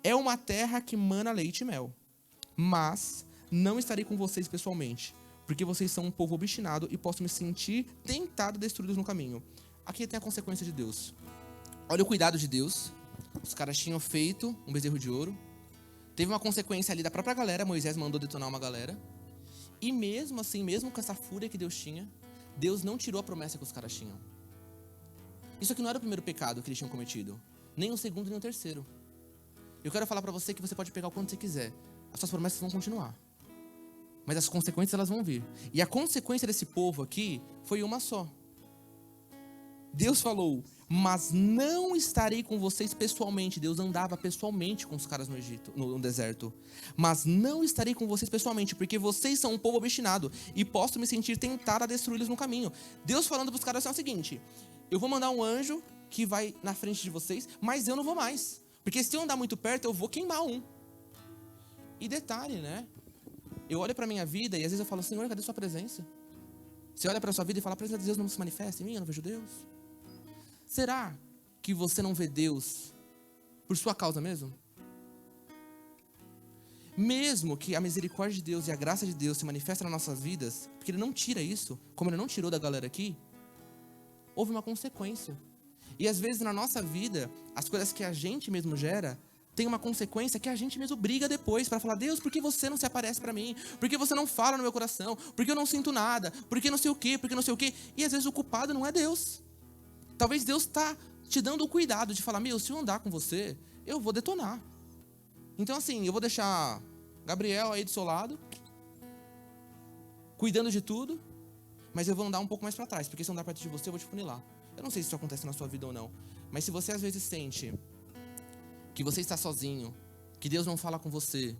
É uma terra que mana leite e mel. Mas não estarei com vocês pessoalmente, porque vocês são um povo obstinado e posso me sentir tentado a destruí-los no caminho. Aqui tem a consequência de Deus. Olha o cuidado de Deus. Os caras tinham feito um bezerro de ouro. Teve uma consequência ali da própria galera. Moisés mandou detonar uma galera. E mesmo assim, mesmo com essa fúria que Deus tinha, Deus não tirou a promessa que os caras tinham. Isso aqui não era o primeiro pecado que eles tinham cometido. Nem o segundo, nem o terceiro. Eu quero falar pra você que você pode pegar o quanto você quiser. As suas promessas vão continuar. Mas as consequências, elas vão vir. E a consequência desse povo aqui foi uma só. Deus falou, mas não estarei com vocês pessoalmente. Deus andava pessoalmente com os caras no Egito, no deserto. Mas não estarei com vocês pessoalmente, porque vocês são um povo obstinado e posso me sentir tentado a destruí-los no caminho. Deus falando para os caras assim, é o seguinte, eu vou mandar um anjo que vai na frente de vocês, mas eu não vou mais. Porque se eu andar muito perto, eu vou queimar um. E detalhe, né? Eu olho para minha vida e às vezes eu falo, Senhor, cadê sua presença? Você olha para a sua vida e fala, a presença de Deus não se manifesta em mim, eu não vejo Deus. será que você não vê Deus por sua causa mesmo? Mesmo que a misericórdia de Deus e a graça de Deus se manifestem nas nossas vidas, porque Ele não tira isso, como Ele não tirou da galera aqui, houve uma consequência. E às vezes na nossa vida, as coisas que a gente mesmo gera, tem uma consequência que a gente mesmo briga depois para falar: Deus, por que você não se aparece para mim? Por que você não fala no meu coração? Por que eu não sinto nada? Por que não sei o quê? Por que não sei o quê? E às vezes o culpado não é Deus. Talvez Deus está te dando o cuidado de falar: se eu andar com você, eu vou detonar. Então assim, eu vou deixar Gabriel aí do seu lado, cuidando de tudo, mas eu vou andar um pouco mais para trás, porque se eu andar perto de você, eu vou te funilar. Eu não sei se isso acontece na sua vida ou não, mas se você às vezes sente que você está sozinho, que Deus não fala com você,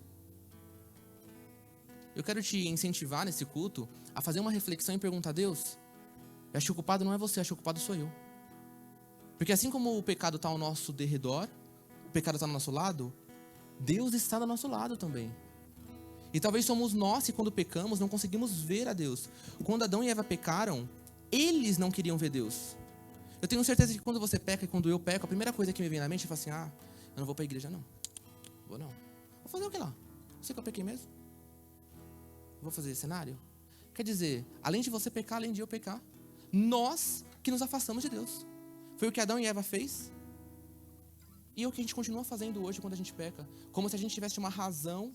eu quero te incentivar nesse culto a fazer uma reflexão e perguntar: Deus, eu acho que o culpado não é você, eu acho que o culpado sou eu. Porque assim como o pecado está ao nosso derredor, o pecado está ao nosso lado, Deus está do nosso lado também. E talvez somos nós que quando pecamos não conseguimos ver a Deus. Quando Adão e Eva pecaram, eles não queriam ver Deus. Eu tenho certeza que quando você peca e quando eu peco, a primeira coisa que me vem na mente é falar assim: eu não vou para a igreja não. Vou não. Vou fazer o que lá? Sei que eu pequei mesmo? Vou fazer esse cenário? Quer dizer, além de você pecar, além de eu pecar, nós que nos afastamos de Deus. Foi o que Adão e Eva fez. E é o que a gente continua fazendo hoje quando a gente peca. Como se a gente tivesse uma razão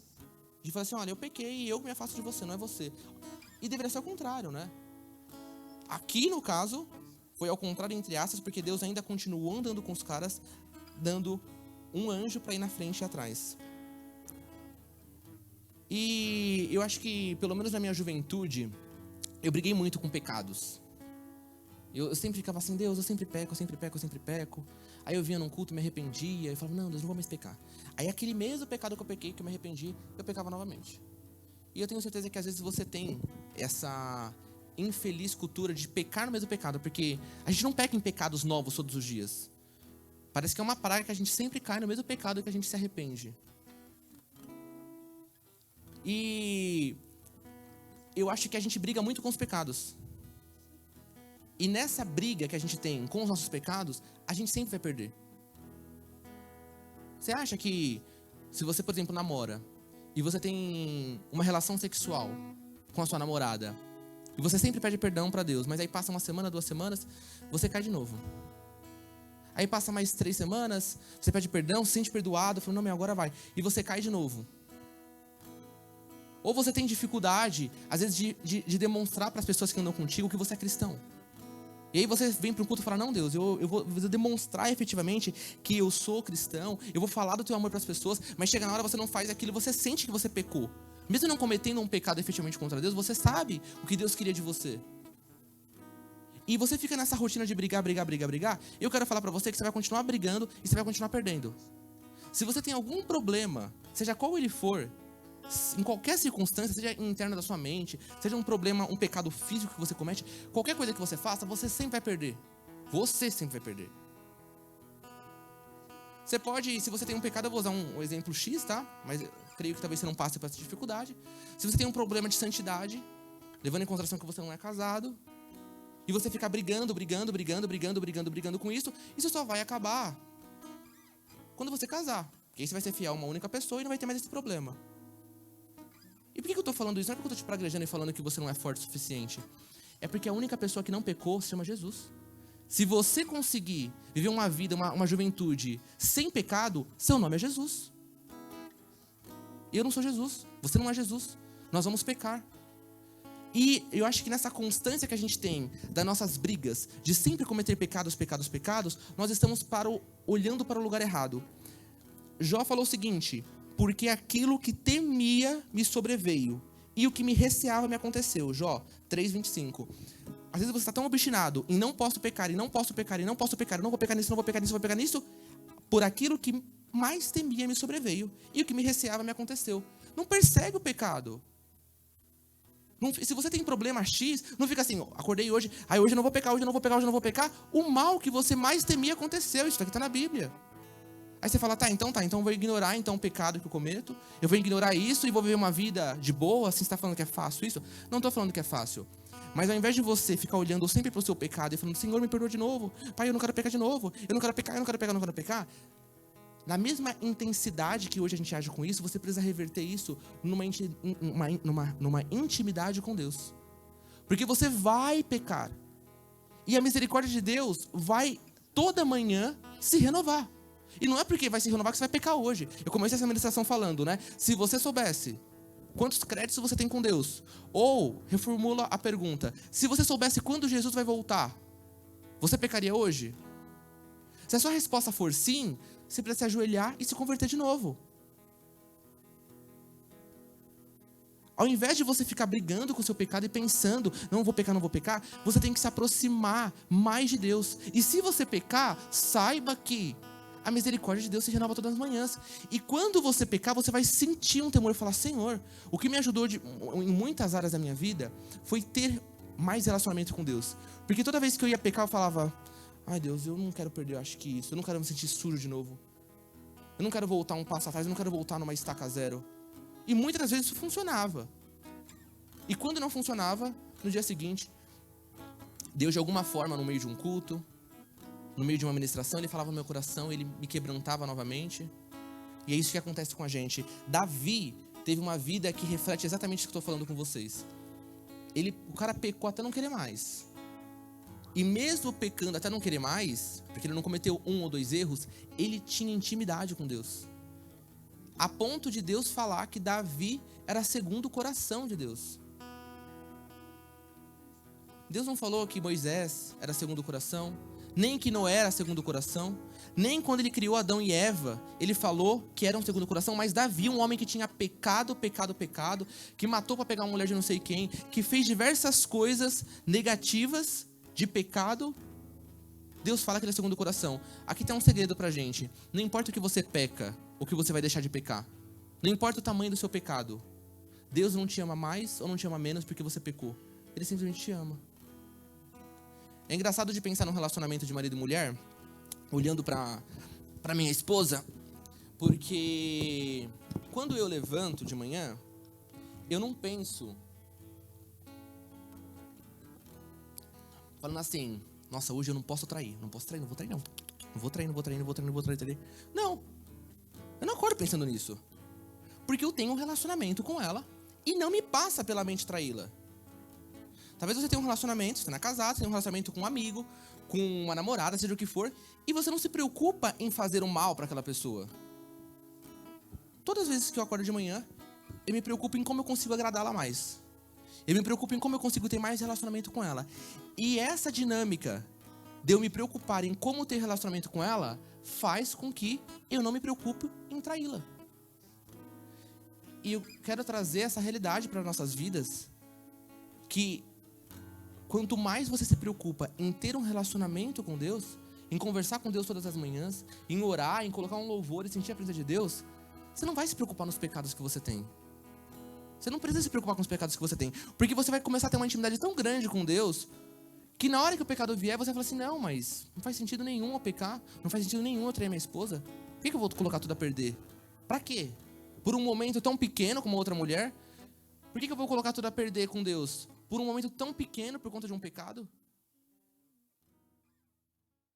de falar assim: olha, eu pequei e eu me afasto de você, não é você. E deveria ser o contrário, né? Aqui no caso, foi ao contrário, entre aspas, porque Deus ainda continuou andando com os caras, dando um anjo para ir na frente e atrás. E eu acho que, pelo menos na minha juventude, eu briguei muito com pecados. Eu sempre ficava assim: Deus, eu sempre peco, eu sempre peco, eu sempre peco. Aí eu vinha num culto, me arrependia, e falava: não, Deus, não vou mais pecar. Aí aquele mesmo pecado que eu pequei, que eu me arrependi, eu pecava novamente. E eu tenho certeza que às vezes você tem essa infeliz cultura de pecar no mesmo pecado, porque a gente não peca em pecados novos todos os dias. Parece que é uma praga que a gente sempre cai no mesmo pecado que a gente se arrepende. E eu acho que a gente briga muito com os pecados. E nessa briga que a gente tem com os nossos pecados, a gente sempre vai perder. Você acha que se você, por exemplo, namora e você tem uma relação sexual com a sua namorada e você sempre pede perdão para Deus, mas aí passa uma semana, 2 semanas, você cai de novo. Aí passa mais 3 semanas, você pede perdão, se sente perdoado, fala: não, mas agora vai. E você cai de novo. Ou você tem dificuldade, às vezes, de demonstrar para as pessoas que andam contigo que você é cristão. E aí você vem para um culto e fala: não, Deus, eu vou demonstrar efetivamente que eu sou cristão, eu vou falar do teu amor para as pessoas, mas chega na hora você não faz aquilo, você sente que você pecou. Mesmo não cometendo um pecado efetivamente contra Deus, você sabe o que Deus queria de você. E você fica nessa rotina de brigar. Eu quero falar para você que você vai continuar brigando e você vai continuar perdendo. Se você tem algum problema, seja qual ele for, em qualquer circunstância, seja interna da sua mente, seja um problema, um pecado físico que você comete, qualquer coisa que você faça, você sempre vai perder. Você sempre vai perder. Você pode, se você tem um pecado, eu vou usar um exemplo X, tá? Mas eu creio que talvez você não passe por essa dificuldade. Se você tem um problema de santidade, levando em consideração que você não é casado, e você ficar brigando com isso só vai acabar quando você casar. Porque aí você vai ser fiel a uma única pessoa e não vai ter mais esse problema. E por que eu tô falando isso? Não é porque eu tô te praguejando e falando que você não é forte o suficiente. É porque a única pessoa que não pecou se chama Jesus. Se você conseguir viver uma vida, uma juventude sem pecado, seu nome é Jesus. Eu não sou Jesus. Você não é Jesus. Nós vamos pecar. E eu acho que nessa constância que a gente tem das nossas brigas, de sempre cometer pecados, nós estamos olhando para o lugar errado. Jó falou o seguinte: porque aquilo que temia me sobreveio, e o que me receava me aconteceu. Jó 3:25. Às vezes você está tão obstinado em não posso pecar, não vou pecar nisso, por aquilo que mais temia me sobreveio, e o que me receava me aconteceu. Não persegue o pecado. Se você tem problema X, não fica assim: acordei hoje, hoje eu não vou pecar, o mal que você mais temia aconteceu. Isso aqui está na Bíblia. Aí você fala: então eu vou ignorar o pecado que eu cometo, eu vou ignorar isso e vou viver uma vida de boa. Assim, você está falando que é fácil isso? Não estou falando que é fácil. Mas ao invés de você ficar olhando sempre para o seu pecado e falando, Senhor, me perdoa de novo. Pai, eu não quero pecar de novo. Eu não quero pecar, eu não quero pecar, eu não quero pecar. Na mesma intensidade que hoje a gente age com isso, você precisa reverter isso numa intimidade com Deus. Porque você vai pecar. E a misericórdia de Deus vai toda manhã se renovar. E não é porque vai se renovar que você vai pecar hoje. Eu comecei essa ministração falando, né? Se você soubesse quantos créditos você tem com Deus. Ou, reformula a pergunta, se você soubesse quando Jesus vai voltar, você pecaria hoje? Se a sua resposta for sim, você precisa se ajoelhar e se converter de novo. Ao invés de você ficar brigando com o seu pecado e pensando, não vou pecar, você tem que se aproximar mais de Deus. E se você pecar, saiba que a misericórdia de Deus se renova todas as manhãs. E quando você pecar, você vai sentir um temor e falar, Senhor, o que me ajudou em muitas áreas da minha vida foi ter mais relacionamento com Deus. Porque toda vez que eu ia pecar, eu falava, ai Deus, eu não quero perder, acho que isso, eu não quero me sentir sujo de novo. Eu não quero voltar um passo atrás, eu não quero voltar numa estaca zero. E muitas das vezes isso funcionava. E quando não funcionava, no dia seguinte, Deus de alguma forma, no meio de um culto, no meio de uma ministração, Ele falava no meu coração, Ele me quebrantava novamente. E é isso que acontece com a gente. Davi teve uma vida que reflete exatamente isso que eu estou falando com vocês. O cara pecou até não querer mais. E mesmo pecando até não querer mais, porque ele não cometeu 1 ou 2 erros, ele tinha intimidade com Deus. A ponto de Deus falar que Davi era segundo o coração de Deus. Deus não falou que Moisés era segundo o coração, nem que Noé era segundo o coração, nem quando ele criou Adão e Eva, ele falou que eram segundo o coração, mas Davi, um homem que tinha pecado, que matou para pegar uma mulher de não sei quem, que fez diversas coisas negativas de pecado, Deus fala que ele é segundo o coração. Aqui tem um segredo pra gente. Não importa o que você peca, o que você vai deixar de pecar. Não importa o tamanho do seu pecado. Deus não te ama mais ou não te ama menos porque você pecou. Ele simplesmente te ama. É engraçado de pensar num relacionamento de marido e mulher, olhando pra minha esposa, porque quando eu levanto de manhã, eu não penso falando assim, nossa, hoje eu não posso trair, não vou trair. Não, eu não acordo pensando nisso. Porque eu tenho um relacionamento com ela e não me passa pela mente traí-la. Talvez você tenha um relacionamento, você não é casado, você tem um relacionamento com um amigo, com uma namorada, seja o que for, e você não se preocupa em fazer o mal para aquela pessoa. Todas as vezes que eu acordo de manhã, eu me preocupo em como eu consigo agradá-la mais. Eu me preocupo em como eu consigo ter mais relacionamento com ela. E essa dinâmica de eu me preocupar em como ter relacionamento com ela faz com que eu não me preocupe em traí-la. E eu quero trazer essa realidade para nossas vidas, que quanto mais você se preocupa em ter um relacionamento com Deus, em conversar com Deus todas as manhãs, em orar, em colocar um louvor e sentir a presença de Deus, você não vai se preocupar nos pecados que você tem. Você não precisa se preocupar com os pecados que você tem, porque você vai começar a ter uma intimidade tão grande com Deus, que na hora que o pecado vier, você vai falar assim, não, mas não faz sentido nenhum eu pecar, não faz sentido nenhum eu trair minha esposa. Por que eu vou colocar tudo a perder? Pra quê? Por um momento tão pequeno como outra mulher? Por que eu vou colocar tudo a perder com Deus? Por um momento tão pequeno por conta de um pecado?